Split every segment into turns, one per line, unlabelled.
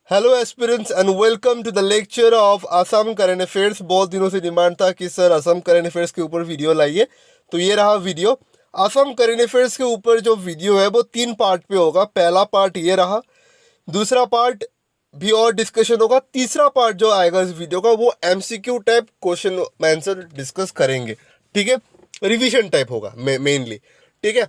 Hello aspirants and welcome to the lecture of Assam current affairs. बहुत दिनों से demand था कि सर असम करंट अफेयर्स के ऊपर वीडियो लाइए, तो ये रहा वीडियो। असम करंट अफेयर्स के ऊपर जो वीडियो है वो 3 पार्ट पे होगा। पहला पार्ट ये रहा, दूसरा पार्ट भी और डिस्कशन होगा, तीसरा पार्ट जो आएगा इस वीडियो का वो MCQ type question answer discuss करेंगे। ठीक है, रिवीजन टाइप होगा मेनली। ठीक है,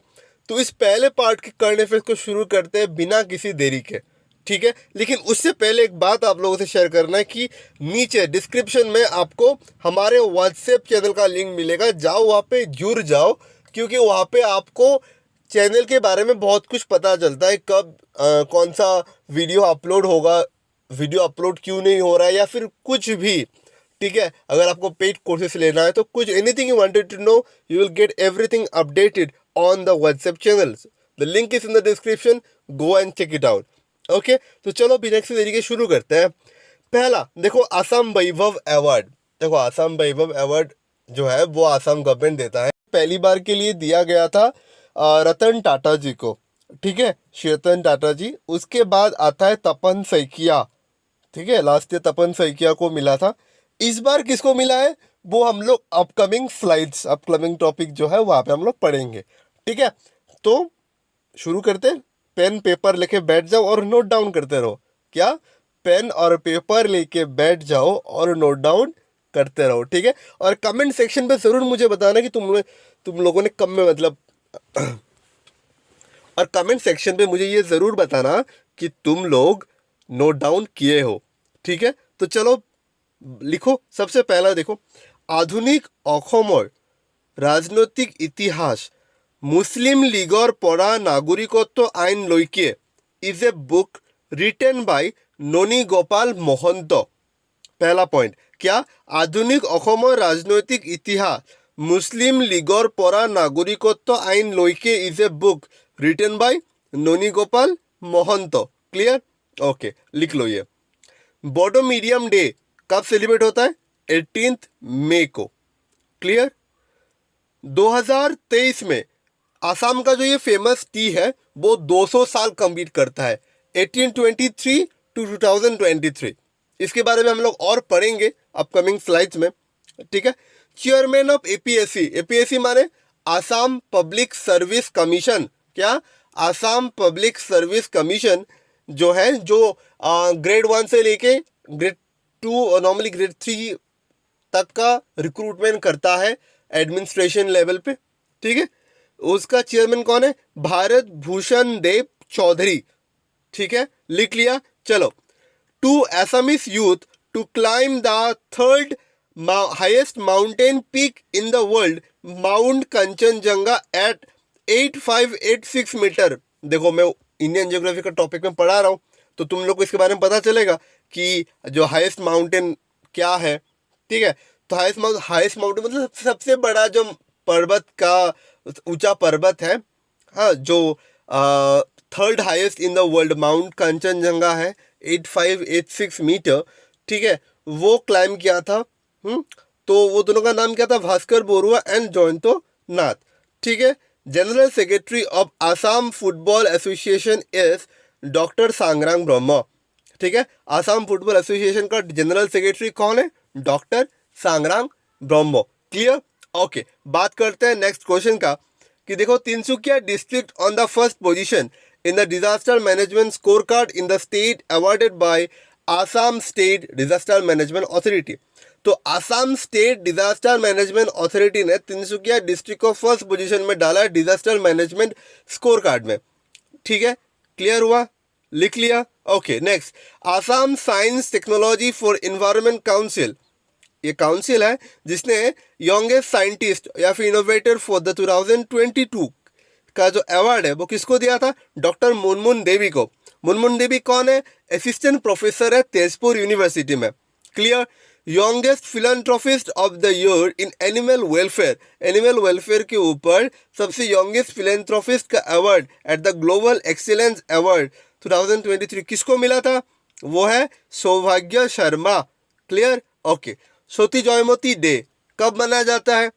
तो इस पहले पार्ट के करंट अफेयर्स को शुरू करते हैं बिना किसी देरी के। ठीक है, लेकिन उससे पहले एक बात आप लोगों से शेयर करना है कि नीचे डिस्क्रिप्शन में आपको हमारे व्हाट्सएप चैनल का लिंक मिलेगा, जाओ वहाँ पे जुड़ जाओ, क्योंकि वहाँ पे आपको चैनल के बारे में बहुत कुछ पता चलता है, कब कौन सा वीडियो अपलोड होगा, वीडियो अपलोड क्यों नहीं हो रहा है, या फिर कुछ भी। ठीक है, अगर आपको पेड कोर्सेस लेना है तो कुछ anything you wanted to know, you will get everything updated on the WhatsApp channels. The link is in the description, go and check it out. Okay, तो चलो बिना किसी तरीके शुरू करते हैं। पहला देखो, असम वैभव अवार्ड। देखो असम वैभव अवार्ड जो है वो असम गवर्नमेंट देता है। पहली बार के लिए दिया गया था रतन टाटा जी को। ठीक है, श्री रतन टाटा जी। उसके बाद आता है तपन सैकिया। ठीक है, लास्ट ईयर तपन सैकिया को मिला था। इस बार किसको मिला है वो हम लोग अपकमिंग स्लाइड्स, अपकमिंग टॉपिक जो है वहाँ पे हम लोग पढ़ेंगे। ठीक है, तो शुरू करते हैं। पेन पेपर लेके बैठ जाओ और नोट डाउन करते रहो। क्या? पेन और पेपर लेके बैठ जाओ और नोट डाउन करते रहो। ठीक है, और कमेंट सेक्शन पे ज़रूर मुझे बताना कि तुम लोगों ने कब में मतलब और कमेंट सेक्शन पे मुझे ये ज़रूर बताना कि तुम लोग नोट डाउन किए हो। ठीक है, तो चलो लिखो। सबसे पहला देखो, आधुनिक অসমৰ রাজনৈতিক ইতিহাস মুসলিম লীগৰ পৰা নাগৰিকত্ব আইন লৈকে is a book written by Nani Gopal महंत। पहला पॉइंट, क्या आधुनिक অসমৰ राजनैतिक इतिहास मुस्लिम लीगर পৰা नागरिकत्व आईन লৈকে is a book written by Nani Gopal Mahanta. Clear? Okay, लिख लो ये। बोडो मीडियम डे कब सेलिब्रेट होता है? 18 मई को। क्लियर? 2023 में आसाम का जो ये फेमस टी है वो 200 साल कंप्लीट करता है, 1823 टू 2023। इसके बारे में हम लोग और पढ़ेंगे अपकमिंग स्लाइड्स में। ठीक है, चेयरमैन ऑफ एपीएससी। एपीएससी माने आसाम पब्लिक सर्विस कमीशन। क्या? आसाम पब्लिक सर्विस कमीशन जो है, जो ग्रेड 1 से लेके ग्रेड 2 और नॉर्मली ग्रेड 3 तक का रिक्रूटमेंट करता है एडमिनिस्ट्रेशन लेवल पे। ठीक है, उसका चेयरमैन कौन है? भारत भूषण देव चौधरी। ठीक है, लिख लिया। चलो, two Assamese youth to climb the third highest mountain peak in the world, mount Kanchenjunga at 8586 metre. देखो, मैं इंडियन ज्योग्राफी का टॉपिक में पढ़ा रहा हूँ, तो तुम लोग को इसके बारे में पता चलेगा कि जो हाईएस्ट माउंटेन क्या है। ठीक है, तो हाईएस्ट माउंटेन मतलब सबसे बड़ा जो पर्वत का ऊंचा पर्वत है, हाँ, जो third highest in the world mount Kanchenjunga है, 8586 मीटर। ठीक है, वो क्लाइम किया था। तो वो दोनों का नाम क्या था? भास्कर बोरुआ एंड जयंतो नाथ। ठीक है, general secretary of Assam football association is doctor Sangrang Brahma. ठीक है, आसाम फुटबॉल एसोसिएशन का जनरल सेक्रेटरी कौन है? Doctor Sangrang Brahma. Clear? Okay, बात करते हैं नेक्स्ट क्वेश्चन का कि देखो, Tinsukia district on the first position in the disaster management score card in the state awarded by Assam state disaster management authority. तो Assam state disaster management authority ने तिनसुकिया डिस्ट्रिक्ट को फर्स्ट पोजीशन में डाला है डिजास्टर मैनेजमेंट स्कोर कार्ड में। ठीक है, clear हुआ? लिख लिया। Okay, next, Assam science technology for environment council. ये काउंसिल है जिसने यंगेस्ट साइंटिस्ट या फिर इनोवेटर फॉर द 2022 का जो अवार्ड है वो किसको दिया था? डॉक्टर मुनमुन देवी को। मुनमुन देवी कौन है? असिस्टेंट प्रोफेसर है तेजपुर यूनिवर्सिटी में। Clear? Youngest philanthropist of the year in animal welfare. Animal welfare के ऊपर सबसे यंगेस्ट फिलैंथ्रोपिस्ट का award at the global excellence award 2023 किसको मिला था? वो है सौभाग्य शर्मा। क्लियर? ओके, सती जयमती डे कब मनाया जाता है?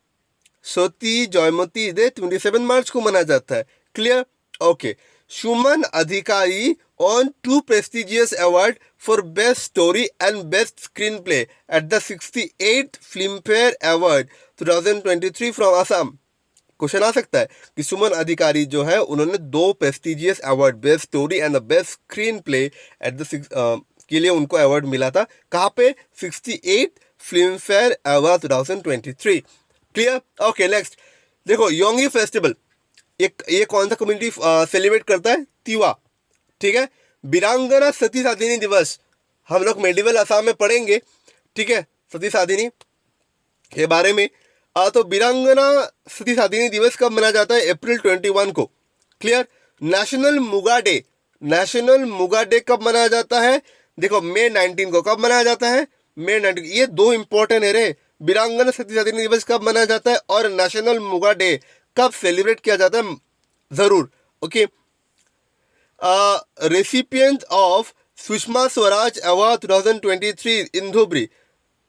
सती जयमती डे 27 मार्च को मनाया जाता है। क्लियर? ओके, सुमन अधिकारी won two prestigious awards for Best Story and Best Screenplay at the 68th Filmfare Award 2023 from Assam. Question आ सकता है कि सुमन अधिकारी जो है उन्होंने दो prestigious award, best story and the best screen play at the के लिए उनको अवार्ड मिला था. कहाँ पे? 68 film fair award 2023. Clear? Okay, next देखो, योंगी फेस्टिवल ये कौन सा कम्युनिटी सेलिब्रेट करता है? तिवा. ठीक है. वीरांगना सती साधिनी दिवस हम लोग मेडिवल असम में पढ़ेंगे. ठीक है, सती साधिनी के बारे में. तो वीरांगना सती साधिनी दिवस कब मनाया जाता है? अप्रैल 21 को. क्लियर? नेशनल मुगा डे कब मनाया जाता है? देखो, मई 19 को. कब मनाया जाता है? मई 19. ये दो इंपॉर्टेंट है रे. वीरांगना सती साधिनी दिवस कब मनाया जाता है और नेशनल मुगा डे कब सेलिब्रेट किया जाता है? जरूर. Okay. Recipient of Sushma Swaraj award 2023 in Dhubri,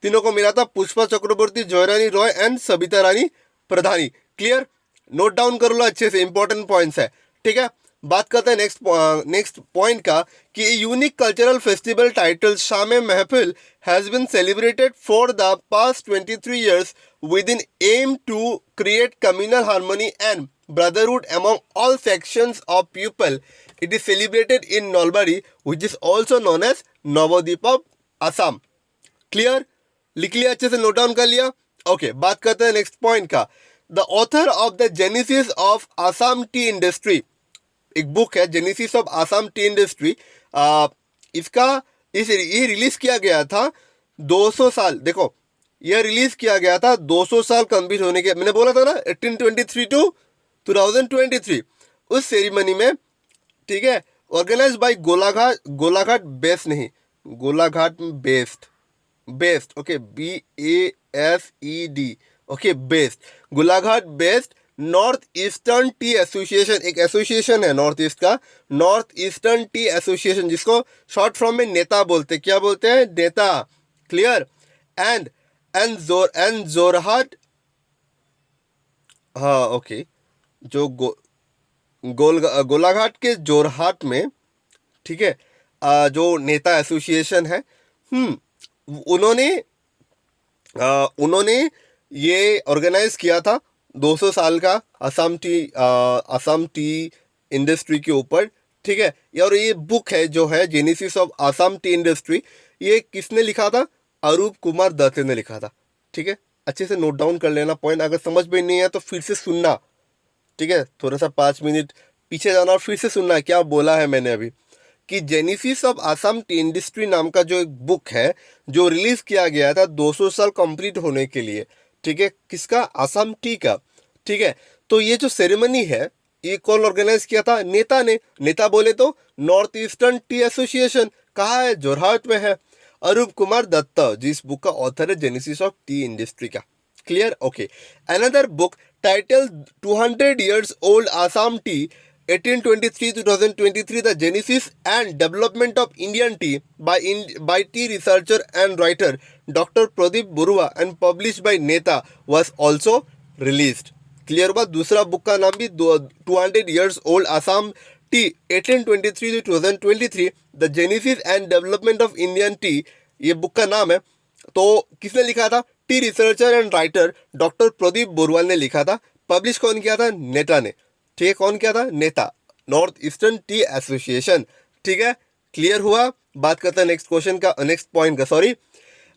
तीनों को मिला था Pushpa Chakraborty, Jayrani Roy and Sabita Rani Pradhani. Clear? Note down कर लो अच्छे से, इंपॉर्टेंट पॉइंट्स है. ठीक है. बात करते हैं नेक्स्ट पॉइंट का कि unique cultural festival title Sham Mehfil has been celebrated for the past 23 years with an aim to create communal harmony and brotherhood among all sections of people. It is celebrated in Nalbari, which is also known as Navadip of Assam. Clear? लिख लिया अच्छे से, note down कर लिया. Okay, बात करते हैं next point का. The author of the genesis of Assam T industry, एक बुक है genesis of Assam T industry. ये रिलीज किया गया था 200 साल. देखो, यह रिलीज किया गया था 200 साल कंप्लीट होने के, मैंने बोला था ना 1823 टू 2023, उस सेरेमनी में. ठीक है. ऑर्गेनाइज बाय गोलाघाट बेस्ट, नहीं Golaghat best. Okay, BASED. Okay, best, Golaghat best north eastern T association. एक एसोसिएशन है नॉर्थ ईस्ट का, नॉर्थ ईस्टर्न टी एसोसिएशन, जिसको शॉर्ट फॉर्म में नेता बोलते. क्या बोलते हैं? नेता. क्लियर? एंड जोरहाट. हाँ, ओके. जो गोलाघाट के जोरहाट में, ठीक है, जो नेता एसोसिएशन है, उन्होंने ये ऑर्गेनाइज किया था 200 साल का असम टी इंडस्ट्री के ऊपर. ठीक है. और ये बुक है जो है genesis of Assam T industry, ये किसने लिखा था? अरूप कुमार दत्त ने लिखा था. ठीक है. अच्छे से नोट डाउन कर लेना पॉइंट. अगर समझ में नहीं है तो फिर से सुनना. ठीक है, थोड़ा सा 5 मिनट पीछे जाना और फिर से सुनना क्या बोला है मैंने अभी. कि genesis of Assam T industry नाम का जो एक बुक है, जो रिलीज किया गया था 200 साल कंप्लीट होने के लिए. ठीक है. किसका? आसाम टी का. ठीक है. तो ये जो सेरेमनी है, ये कौन ऑर्गेनाइज किया था? नेता ने. नेता बोले तो नॉर्थ ईस्टर्न टी एसोसिएशन. कहाँ है? जोरहाट में है. अरूप कुमार दत्त, जिस बुक का ऑथर है जेनेसिस ऑफ टी इंडस्ट्री का. Clear? Okay. Another book title 200 years old Assam tea 1823 to 2023, the genesis and development of Indian tea by tea researcher and writer Dr. Pradeep Burua and published by Neta was also released. Clear हुआ? दूसरा book का नाम भी 200 years old Assam tea 1823 to 2023, the genesis and development of Indian tea, ये book का नाम है. तो किसने लिखा था? T researcher and writer doctor Pradeep बोरवाल ने लिखा था. पब्लिश कौन किया था? नेता ने. ठीक है. कौन किया था? नेता, नॉर्थ ईस्टर्न टी एसोसिएशन. ठीक है. क्लियर हुआ? बात करते हैं नेक्स्ट क्वेश्चन का, नेक्स्ट पॉइंट का. सॉरी,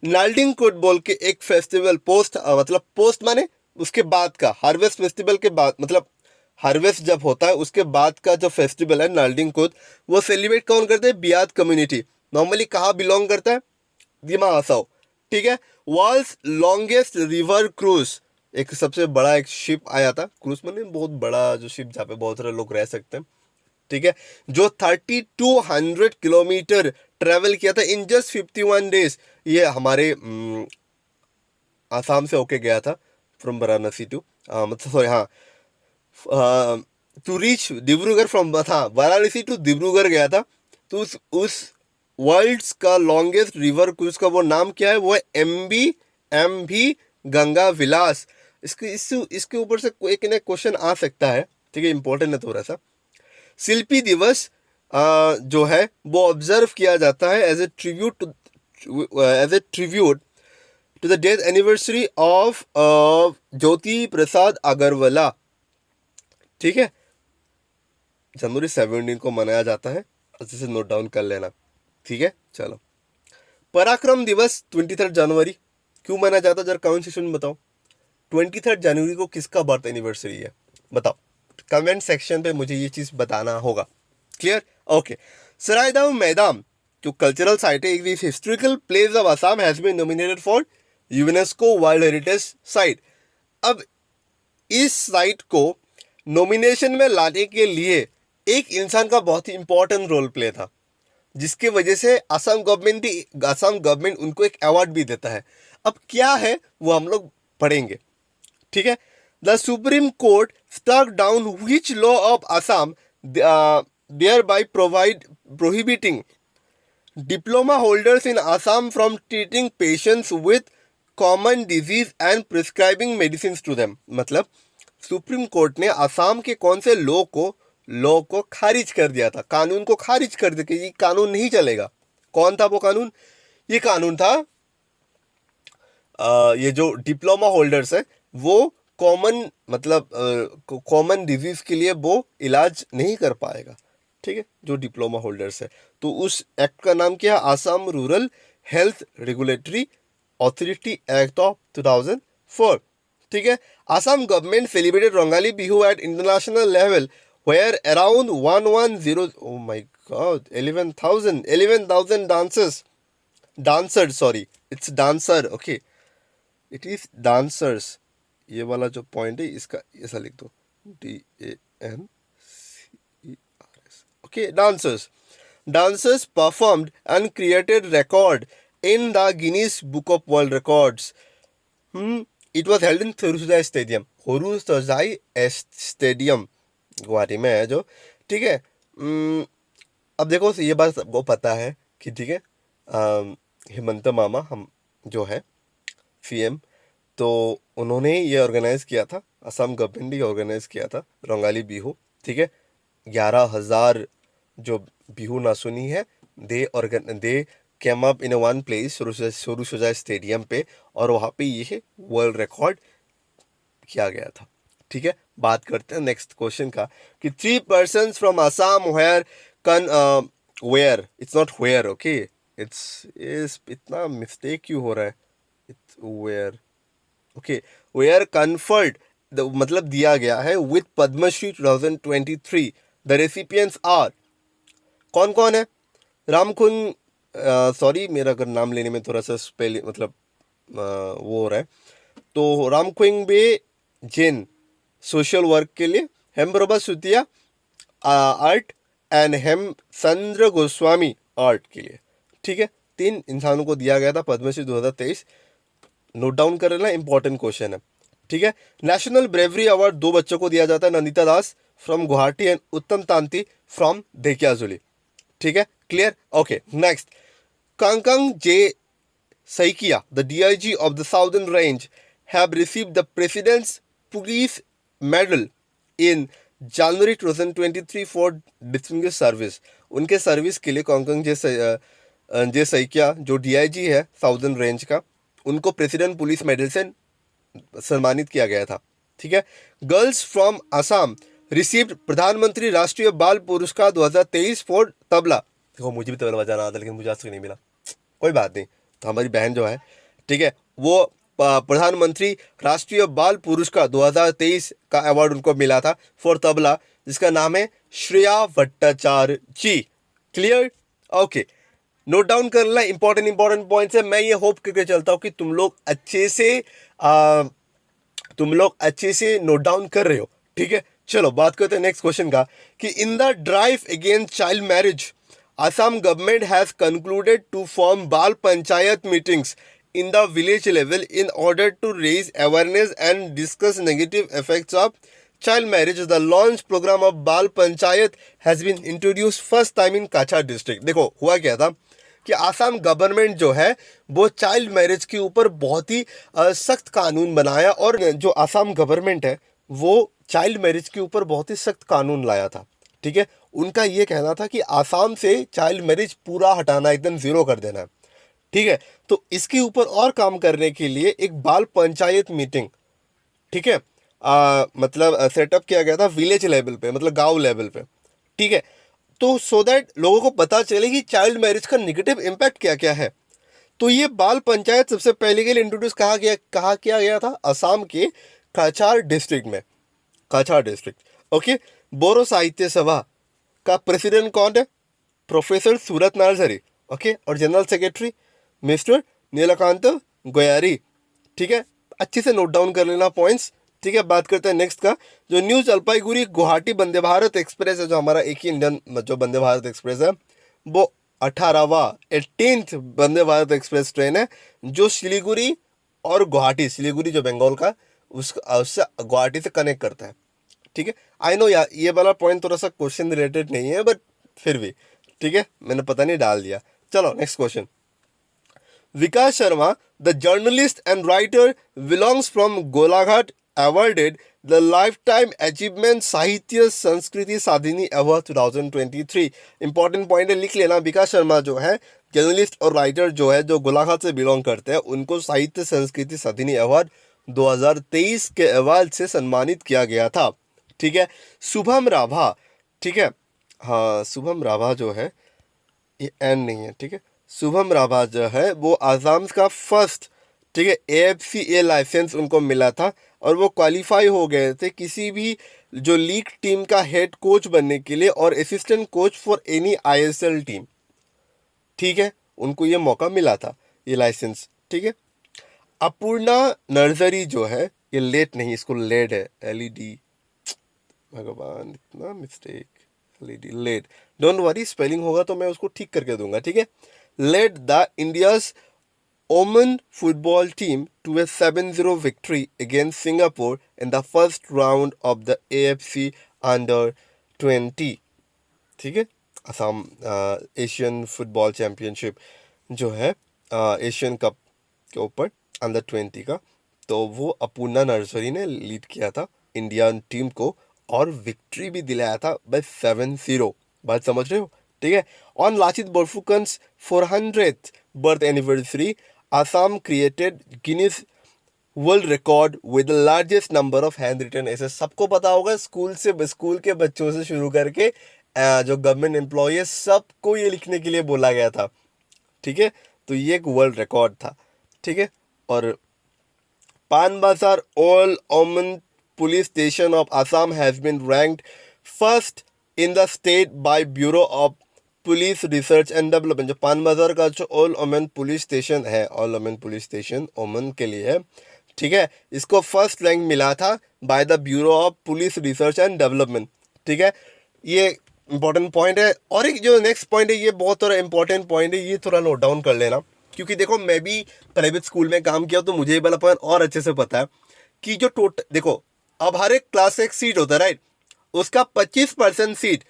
नाल्डिंग कोट बोल के एक फेस्टिवल, पोस्ट माने उसके बाद का, हार्वेस्ट फेस्टिवल के बाद, मतलब हार्वेस्ट जब होता है उसके बाद का जो फेस्टिवल है नाल्डिंग कोट, वो सेलिब्रेट कौन करते हैं? बियाद कम्युनिटी. नॉर्मली कहाँ बिलोंग करता है? दिमा हसाओ. ठीक है. वर्ल्ड्स लॉन्गेस्ट रिवर क्रूज, एक सबसे बड़ा एक शिप आया था. क्रूज माने बहुत बड़ा जो शिप जहाँ पे बहुत सारे लोग रह सकते हैं. ठीक है. जो 3200 किलोमीटर ट्रेवल किया था इन जस्ट 51 days. ये हमारे आसाम से होके गया था, from Varanasi to to reach Dibrugarh, from Varanasi to Dibrugarh गया था. तो उस वर्ल्ड्स का लॉन्गेस्ट रिवर क्रूज का वो नाम क्या है? वो है MV गंगा विलास. इसके ऊपर से एक ना क्वेश्चन आ सकता है. ठीक है, इंपॉर्टेंट है थोड़ा सा. शिल्पी दिवस जो है वो ऑब्जर्व किया जाता है as a tribute to the death anniversary of Jyoti Prasad Agarwala. ठीक है, जनवरी 17 को मनाया जाता है, अच्छे से नोट डाउन कर लेना। ठीक है, चलो। पराक्रम दिवस 23 जनवरी क्यों मनाया जाता है, जरा कमेंट सेक्शन में बताओ। 23 जनवरी को किसका बर्थ एनिवर्सरी है, बताओ कमेंट सेक्शन पे, मुझे ये चीज़ बताना होगा। Clear, okay. सरायदाम मैदान जो कल्चरल साइट है, एक historical place of Assam has been nominated for UNESCO world heritage site. अब इस साइट को नॉमिनेशन में लाने के लिए एक इंसान का बहुत ही इंपॉर्टेंट रोल प्ले था, जिसकी वजह से असम गवर्नमेंट उनको एक अवार्ड भी देता है। अब क्या है वो हम लोग पढ़ेंगे। ठीक है, the supreme court struck down which law of Assam thereby prohibiting diploma holders in Assam from treating patients with common disease and prescribing medicine to them. मतलब सुप्रीम कोर्ट ने असम के कौन से लॉ को खारिज कर दिया था, कानून को खारिज कर दिया कि ये कानून नहीं चलेगा। कौन था वो कानून? ये कानून था ये जो डिप्लोमा होल्डर्स है वो कॉमन डिजीज के लिए वो इलाज नहीं कर पाएगा। ठीक है, जो डिप्लोमा होल्डर्स है, तो उस एक्ट का नाम क्या है? Assam rural health regulatory authority act of 2004। ठीक है, Assam government celebrated Rongali Bihu at international level where around 11,000 dancers, sorry, it's dancer, okay, it is dancers, ये वाला जो पॉइंट है इसका ऐसा लिख दो, DANCERS, okay, dancers performed and created record in the Guinness Book of World Records. It was held in Thurusudai Stadium, Horusudai Stadium Guwahati में है जो। ठीक है, अब देखो ये बात सबको पता है कि ठीक है, हेमंत मामा हम जो है सीएम, तो उन्होंने ये ऑर्गेनाइज किया था, असम गवर्नमेंट ने ऑर्गेनाइज किया था रंगाली बिहू। ठीक है, 11,000 जो बिहू नासुनी है they came up in one place Sarusajai stadium पे, और वहाँ पे ये वर्ल्ड रिकॉर्ड किया गया था। ठीक है, बात करते हैं नेक्स्ट क्वेश्चन का कि 3 persons from Assam where it's not where, okay, it's इतना मिस्टेक क्यों हो रहा है, it's were, okay, were conferred मतलब दिया गया है with Padma Shri 2023। The recipients are, कौन कौन है? रामकुंग, सॉरी मेरा अगर नाम लेने में थोड़ा सा स्पेल मतलब वो हो रहा है, तो रामकुंबे जैन सोशल वर्क के लिए, Hemprabha Chutia art and Hemchandra Goswami art के लिए। ठीक है, 3 इंसानों को दिया गया था पद्मश्री 2023। नोट डाउन कर लेना, इंपॉर्टेंट क्वेश्चन है। ठीक है, नेशनल ब्रेवरी अवार्ड 2 बच्चों को दिया जाता है, Nandita Das from Guwahati and Uttam Tanti from Dhekiajuli. ठीक है, clear, okay. Next, Kangkang J Saikia, the DIG of the Southern Range, have received the President's Police Medal in January 2023 for distinguished service. उनके सर्विस के लिए कांगकांग जे सैकिया जो DIG है साउदर्न रेंज का, उनको प्रेसिडेंट पुलिस मेडल से सम्मानित किया गया था। ठीक है, गर्ल्स फ्रॉम असम रिसीव्ड प्रधानमंत्री राष्ट्रीय बाल पुरस्कार 2023 फॉर तबला। देखो मुझे भी तबला बजाना आता लेकिन मुझे आज तक नहीं मिला, कोई बात नहीं। तो हमारी बहन जो है, ठीक है, वो प्रधानमंत्री राष्ट्रीय बाल पुरस्कार 2023 का अवार्ड उनको मिला था फॉर तबला, जिसका नाम है श्रेया भट्टाचार्य जी। क्लियर, ओके, नोट डाउन कर लेना, इंपॉर्टेंट पॉइंट्स है। मैं ये होप करके चलता हूँ कि तुम लोग अच्छे से नोट डाउन कर रहे हो। ठीक है, चलो बात करते हैं नेक्स्ट क्वेश्चन का कि in the drive against child marriage Assam government has concluded to form Bal Panchayat meetings in the village level in order to raise awareness and discuss negative effects of child marriage. The launch program of Bal Panchayat has been introduced first time in Kachar district. देखो हुआ क्या था कि Assam government जो है वो child marriage के ऊपर बहुत ही सख्त कानून बनाया, और जो आसाम गवर्नमेंट है वो चाइल्ड मैरिज के ऊपर बहुत ही सख्त कानून लाया था। ठीक है, उनका ये कहना था कि आसाम से चाइल्ड मैरिज पूरा हटाना, एकदम ज़ीरो कर देना है। ठीक है, तो इसके ऊपर और काम करने के लिए एक बाल पंचायत मीटिंग, ठीक है, मतलब सेटअप किया गया था विलेज लेवल पे, मतलब गांव लेवल पे। ठीक है, तो सो दैट लोगों को पता चले कि चाइल्ड मैरिज का निगेटिव इम्पैक्ट क्या क्या है। तो ये बाल पंचायत सबसे पहले के लिए इंट्रोड्यूस कहा किया गया था असम के काछार डिस्ट्रिक्ट में, काछार डिस्ट्रिक्ट। ओके, बोरो साहित्य सभा का प्रेसिडेंट कौन है? प्रोफेसर सूरत नर्सरी। ओके, और general secretary mister Nilkanth Goyari. ठीक है, अच्छे से नोट डाउन कर लेना पॉइंट्स। ठीक है, बात करते हैं नेक्स्ट का, जो न्यू जलपाईगुड़ी गुवाहाटी वंदे भारत एक्सप्रेस है, जो हमारा एक ही इंडियन जो वंदे भारत एक्सप्रेस है, वो 18th Vande Bharat express train है, जो सिलीगुड़ी और गुवाहाटी, सिलीगुड़ी जो बंगाल का, उससे गुवाहाटी से कनेक्ट करता है। ठीक है, आई नो यार ये वाला पॉइंट थोड़ा सा क्वेश्चन रिलेटेड नहीं है, बट फिर भी ठीक है, मैंने पता नहीं डाल दिया। चलो next question. Vikas Sharma, the journalist and writer, belongs from Golaghat, awarded the Lifetime Achievement साहित्य संस्कृति साधिनी अवार्ड 2023। इंपॉर्टेंट पॉइंट है, लिख लेना। विकास शर्मा जो है जर्नलिस्ट और राइटर जो है, जो गोलाघाट से बिलोंग करते हैं, उनको साहित्य संस्कृति साधिनी अवार्ड 2023 के अवार्ड से सम्मानित किया गया था। ठीक है, शुभम राभा, ठीक है, हाँ शुभम राभा जो है, ये एन नहीं है, ठीक है, शुभम राभा जो है वो आसाम का फर्स्ट, ठीक है, AFCA लाइसेंस उनको मिला था, और वो क्वालिफाई हो गए थे किसी भी जो लीग टीम का हेड कोच बनने के लिए, और assistant coach for any ISL team. ठीक है, उनको ये मौका मिला था, ये लाइसेंस। ठीक है, अपूर्णा नर्सरी जो है, ये लेट नहीं, इसको लेड है, LED, भगवान इतना mistake, LED led, don't worry, spelling होगा तो मैं उसको ठीक करके दूंगा। ठीक है, led the India's Oman football team to a 7-0 victory against Singapore in the first round of the AFC Under-20। ठीक है, असम एशियन फुटबॉल चैम्पियनशिप जो है एशियन कप के ऊपर Under-20 का, तो वो अपूर्णा नर्सरी ने लीड किया था इंडियन टीम को, और विक्ट्री भी दिलाया था बाय 7-0। बात समझ रहे हो? ठीक है, on Lachit Borphukan's 400th birth anniversary, Assam created Guinness world record with the largest number of handwritten essays. सबको पता होगा, स्कूल के बच्चों से शुरू करके जो गवर्नमेंट एम्प्लॉय है, सबको ये लिखने के लिए बोला गया था। ठीक है, तो ये एक वर्ल्ड रिकॉर्ड था। ठीक है, और पान Bazar all women police station of Assam has been ranked first in the state by bureau of police research and development. जो पान बाजार का जो ऑल ओमन पुलिस स्टेशन है, all women police station women के लिए है, ठीक है, इसको फर्स्ट रैंक मिला था by the bureau of police research and development. ठीक है, ये इंपॉर्टेंट पॉइंट है। और एक जो नेक्स्ट पॉइंट है, ये बहुत थोड़ा इंपॉर्टेंट पॉइंट है, ये थोड़ा नोट डाउन कर लेना, क्योंकि देखो मैं भी प्राइवेट स्कूल में काम किया, तो मुझे ये वाला पॉइंट और अच्छे से पता है कि जो टोटल, देखो अब हर एक क्लास एक सीट होता है, राइट, उसका 25% सीट,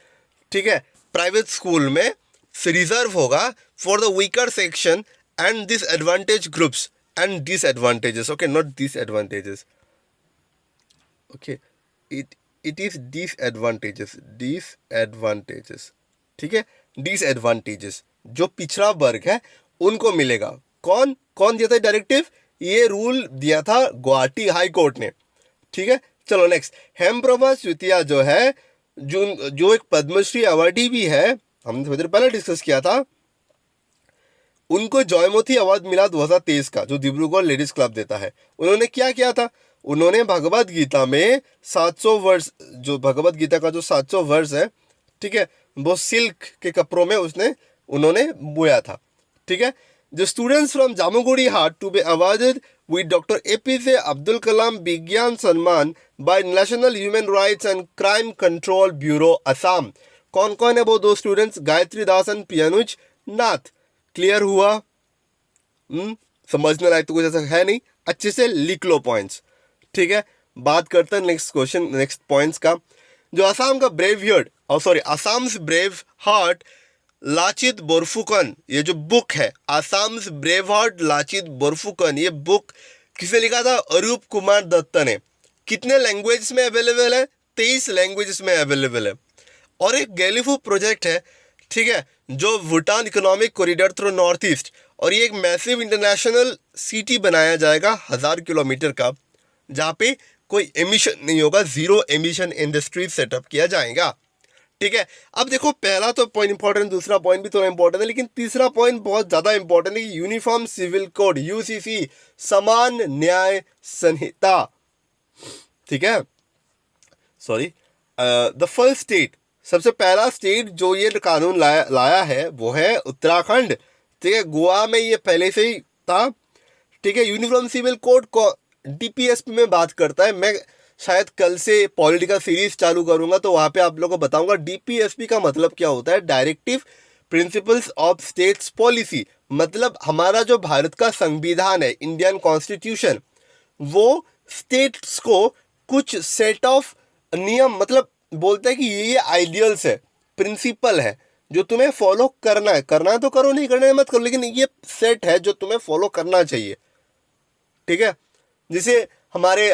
ठीक है, प्राइवेट स्कूल में रिजर्व होगा for the weaker section and disadvantage groups and disadvantages. Okay, not disadvantages, okay, it is disadvantages, ठीक है, डिसएडवांटेजेस, जो पिछड़ा वर्ग है उनको मिलेगा। कौन दिया था डायरेक्टिव? ये रूल दिया था गुवाहाटी हाई कोर्ट ने। ठीक है, चलो नेक्स्ट, हेमप्रभा चुतिया जो है, जो एक पद्मश्री अवार्डी भी है, हमने थोड़ी देर पहले डिस्कस किया था, उनको जयमती अवार्ड मिला 2023 का, जो डिब्रूगढ़ लेडीज क्लब देता है। उन्होंने क्या किया था? उन्होंने भगवत गीता में 700 वर्ष, जो भगवत गीता का जो 700 वर्ष है, ठीक है, वो सिल्क के कपड़ों में उन्होंने बोया था। ठीक है, The students from Jamuguri Haat to be awarded with Dr. APJ Abdul Kalam Vigyan Samman by National Human Rights and Crime Control Bureau Assam। कौन कौन है वो दो students? Gayatri Das and Piyanuj Nath. Clear हुआ? समझने लायक तो कुछ ऐसा है नहीं, अच्छे से लिख लो पॉइंट्स। ठीक है, बात करते हैं नेक्स्ट क्वेश्चन, नेक्स्ट पॉइंट्स का। जो आसाम का आसाम्स ब्रेव हार्ट लाचित बोरफुकन, ये जो बुक है आसाम्स ब्रेव हार्ट लाचित बोरफुकन, ये बुक किसने लिखा था? अरूप कुमार दत्त ने। कितने लैंग्वेज में अवेलेबल है? 23 लैंग्वेजेस में अवेलेबल है। और एक गैलीफू प्रोजेक्ट है, ठीक है, जो Bhutan economic corridor through north east, और ये एक मैसिव इंटरनेशनल सिटी बनाया जाएगा 1000 किलोमीटर का, जहाँ पे कोई एमिशन नहीं होगा, जीरो एमिशन इंडस्ट्री सेटअप किया जाएगा, ठीक है। अब देखो पहला तो पॉइंट इंपॉर्टेंट, दूसरा पॉइंट भी थोड़ा इंपॉर्टेंट है, लेकिन तीसरा पॉइंट बहुत ज़्यादा इंपॉर्टेंट है कि यूनिफॉर्म सिविल कोड यूसीसी, समान न्याय संहिता, ठीक है, सॉरी, द फर्स्ट स्टेट, सबसे पहला स्टेट जो ये कानून लाया है वो है उत्तराखंड, ठीक है। गोवा में ये पहले से ही था, ठीक है। यूनिफॉर्म सिविल कोड को डीपीएसपी में बात करता है। मैं शायद कल से पॉलिटिकल सीरीज चालू करूंगा तो वहाँ पे आप लोगों को बताऊंगा डीपीएसपी का मतलब क्या होता है, directive principles of states policy. मतलब हमारा जो भारत का संविधान है, इंडियन कॉन्स्टिट्यूशन, वो स्टेट्स को कुछ सेट ऑफ नियम, मतलब बोलता है कि ये आइडियल्स है, प्रिंसिपल है जो तुम्हें फॉलो करना है, करना है तो करो, नहीं करना है मत करो, लेकिन ये सेट है जो तुम्हें फॉलो करना चाहिए, ठीक है। जैसे हमारे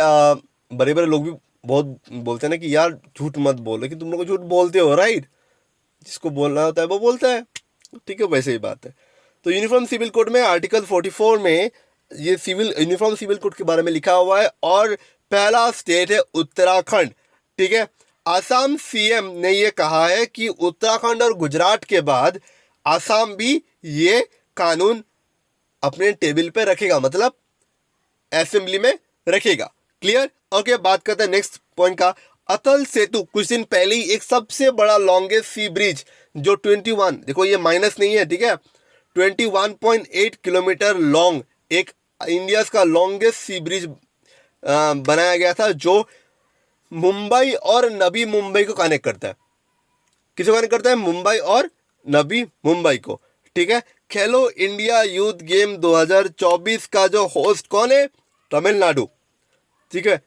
बड़े बड़े लोग भी बहुत बोलते हैं ना कि यार झूठ मत बोलो, कि तुम लोग झूठ बोलते हो, राइट, जिसको बोलना होता है वो बोलता है, ठीक है, वैसे ही बात है। तो यूनिफॉर्म सिविल कोड में आर्टिकल 44 में ये यूनिफॉर्म सिविल कोड के बारे में लिखा हुआ है, और पहला स्टेट है उत्तराखंड, ठीक है। आसाम सीएम ने ये कहा है कि उत्तराखंड और गुजरात के बाद आसाम भी ये कानून अपने टेबल पे रखेगा, मतलब असेंबली में रखेगा, क्लियर। ओके, बात करते हैं नेक्स्ट पॉइंट का। अटल सेतु कुछ दिन पहले ही एक सबसे बड़ा लॉन्गेस्ट सी ब्रिज जो 21, देखो ये माइनस नहीं है, ठीक है, 21.8 किलोमीटर लॉन्ग, एक इंडिया का लॉन्गेस्ट सी ब्रिज बनाया गया था, जो मुंबई और नवी मुंबई को कनेक्ट करता है। किसको कनेक्ट करता है? मुंबई और नवी मुंबई को, ठीक है। खेलो इंडिया यूथ गेम 2024 का जो होस्ट कौन है? तमिलनाडु, ठीक है।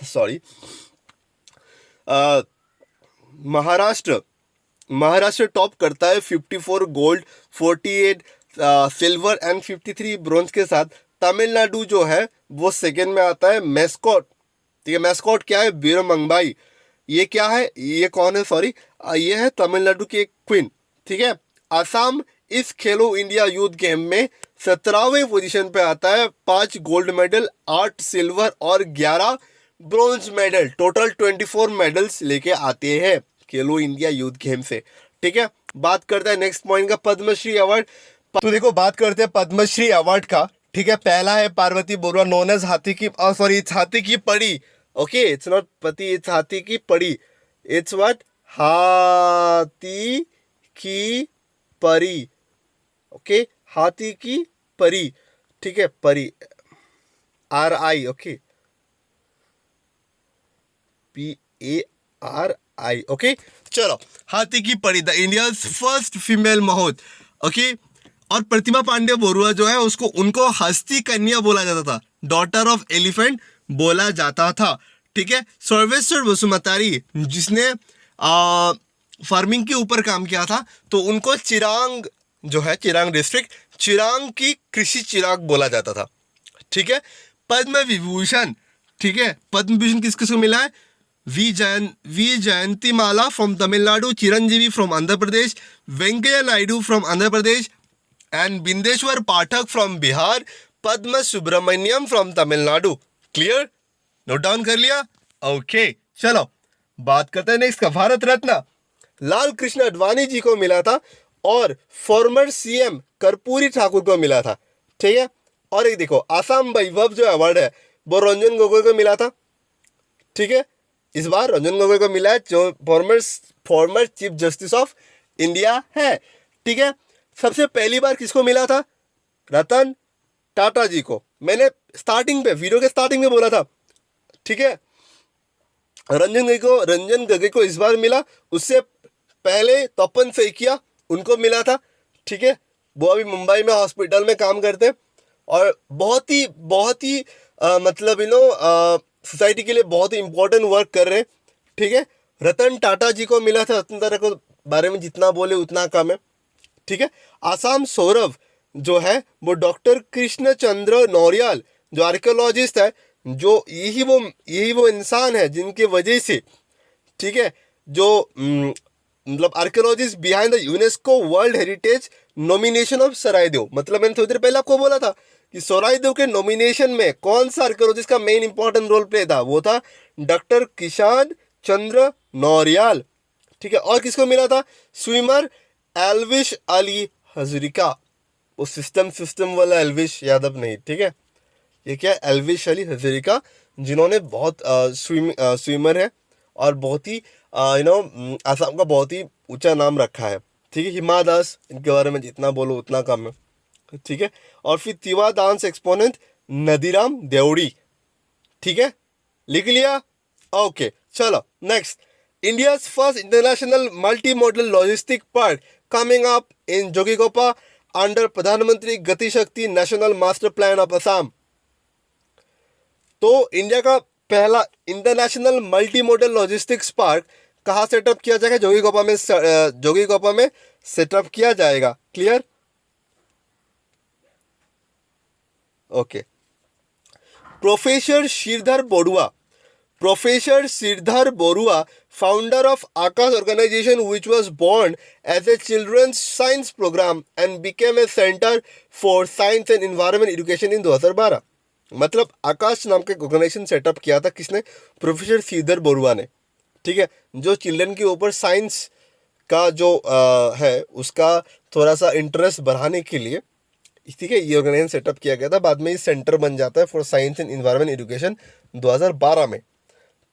सॉरी, महाराष्ट्र टॉप करता है 54 गोल्ड, 48 सिल्वर एंड 53 ब्रॉन्ज के साथ। तमिलनाडु जो है वो सेकेंड में आता है। मैस्कॉट, ठीक है, मैस्कॉट क्या है? वीरमंगबाई। ये क्या है? ये कौन है? सॉरी, ये है तमिलनाडु की एक क्वीन, ठीक है। आसाम इस खेलो इंडिया यूथ गेम में 17वें पोजीशन पे आता है, 5 गोल्ड मेडल, 8 सिल्वर और 11 ब्रॉन्ज मेडल, टोटल 24 मेडल्स लेके आते हैं खेलो इंडिया यूथ गेम से, ठीक है। बात करते हैं नेक्स्ट पॉइंट का, पद्मश्री अवार्ड। तो देखो बात करते हैं पद्मश्री अवार्ड का, ठीक है। पहला है पार्वती बरुआ, नोन एज हाथी की, सॉरी इट्स हाथी की पड़ी, ओके, इट्स नॉट पति, इट्स हाथी की पड़ी, इट्स व्हाट, हाथी की परी, ओके, हाथी की परी, ठीक है, परी, RI, ओके, PARI, ओके। चलो, हाथी की परी, the India's first female महोत, okay. और प्रतिमा पांडे बरुआ जो है उसको, उनको हस्ती कन्या बोला जाता था, डॉटर ऑफ एलिफेंट बोला जाता था, ठीक है। सर्वेश्वर वसुमतारी जिसने फार्मिंग के ऊपर काम किया था, तो उनको चिरांग जो है, चिरांग डिस्ट्रिक्ट, चिरांग की कृषि चिराग बोला जाता था, ठीक है। पद्म विभूषण, ठीक है, पद्म विभूषण किस किसको मिला है? Vyjayanthimala from Tamil Nadu, Chiranjeevi from Andhra Pradesh, Venkaiah Naidu from Andhra Pradesh and Bindeshwar Pathak from Bihar, Padma Subrahmanyam from Tamil Nadu. Clear? Note down कर लिया? ओके, चलो बात करते हैं नेक्स्ट का। भारत रत्न लाल कृष्ण आडवाणी जी को मिला था, और फॉर्मर CM कर्पूरी ठाकुर को मिला था, ठीक है। और एक देखो, आसाम वैभव जो अवार्ड है वो रंजन गोगोई को मिला था, ठीक है। इस बार रंजन गोगोई को मिला है, जो former chief justice of India है, ठीक है। सबसे पहली बार किसको मिला था? रतन टाटा जी को। मैंने स्टार्टिंग पे, वीडियो के स्टार्टिंग में बोला था, ठीक है। रंजन गोगोई को इस बार मिला, उससे पहले तपन सैकिया उनको मिला था, ठीक है। वो अभी मुंबई में हॉस्पिटल में काम करते हैं, और बहुत ही मतलब सोसाइटी के लिए बहुत ही इंपॉर्टेंट वर्क कर रहे हैं, ठीक है। रतन टाटा जी को मिला था। रतन टाटा को बारे में जितना बोले उतना कम है, ठीक है। आसाम सौरभ जो है वो डॉक्टर कृष्ण चंद्र नौरियाल जो आर्कियोलॉजिस्ट है, जो यही वो इंसान है जिनके वजह से ठीक है, जो मतलब archaeologist behind the UNESCO world heritage nomination of Charaideo. मतलब मैंने थोड़ी देर पहले आपको बोला था कि सरायदेव के नॉमिनेशन में कौन सा आर्कियोलॉजिस्ट का मेन इंपॉर्टेंट रोल प्ले था, वो था डॉक्टर किशन चंद्र नौरियाल। ठीक है, और किसको मिला था, स्विमर एल्विश अली हजरिका। वो सिस्टम वाला एल्विश यादव नहीं, ठीक है, ये क्या एल्विश अली हजरिका, जिन्होंने बहुत स्विमर है और बहुत ही आसाम का बहुत ही ऊंचा नाम रखा है। ठीक है, हिमा दास, इनके बारे में जितना बोलो उतना कम है। ठीक है, और फिर तिवा डांस एक्सपोनेंट नदीराम देवड़ी। ठीक है, लिख लिया, ओके। चलो next, India's first international multi modal logistic park coming up in Jogighopa under Pradhan Mantri Gati Shakti national master plan of Assam. तो इंडिया का पहला international multi modal logistics park कहाँ सेटअप किया जाएगा, जोगीघोपा में सेटअप किया जाएगा। Clear, okay. Professor Sridhar Baruah founder of Akash organization which was born as a children's science program and became a center for science and environment education in 2012। मतलब आकाश नाम का organisation setup किया था किसने, प्रोफेसर श्रीधर बोरुआ ने। ठीक है, जो चिल्ड्रन के ऊपर साइंस का जो है उसका थोड़ा सा इंटरेस्ट बढ़ाने के लिए, ठीक है, ये ऑर्गेनाइजेशन सेटअप किया गया था। बाद में ये सेंटर बन जाता है for science and environment education 2012 में।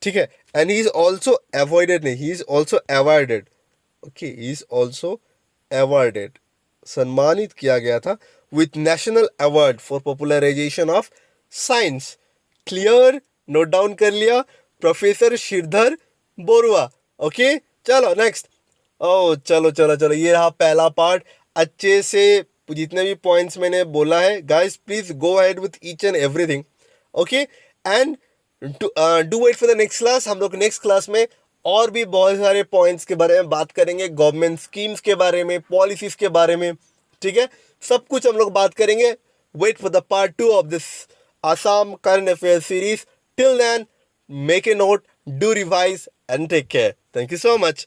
ठीक है, and he is also avoided, नहीं, he is also awarded, okay, he is also awarded, सम्मानित किया गया था with national award for popularisation of science. Clear, note down कर लिया, प्रोफेसर श्रीधर बोरुआ। ओके, चलो नेक्स्ट। ओ चलो, ये रहा पहला पार्ट। अच्छे से जितने भी पॉइंट्स मैंने बोला है, guys please go ahead with each and everything, okay, and do wait for the next class. हम लोग नेक्स्ट क्लास में और भी बहुत सारे पॉइंट्स के बारे में बात करेंगे, गवर्नमेंट स्कीम्स के बारे में, पॉलिसीज के बारे में। ठीक है, सब कुछ हम लोग बात करेंगे। Wait for the part 2 of this Assam current affairs series. Till then, make a note, do revise, and take care. Thank you so much.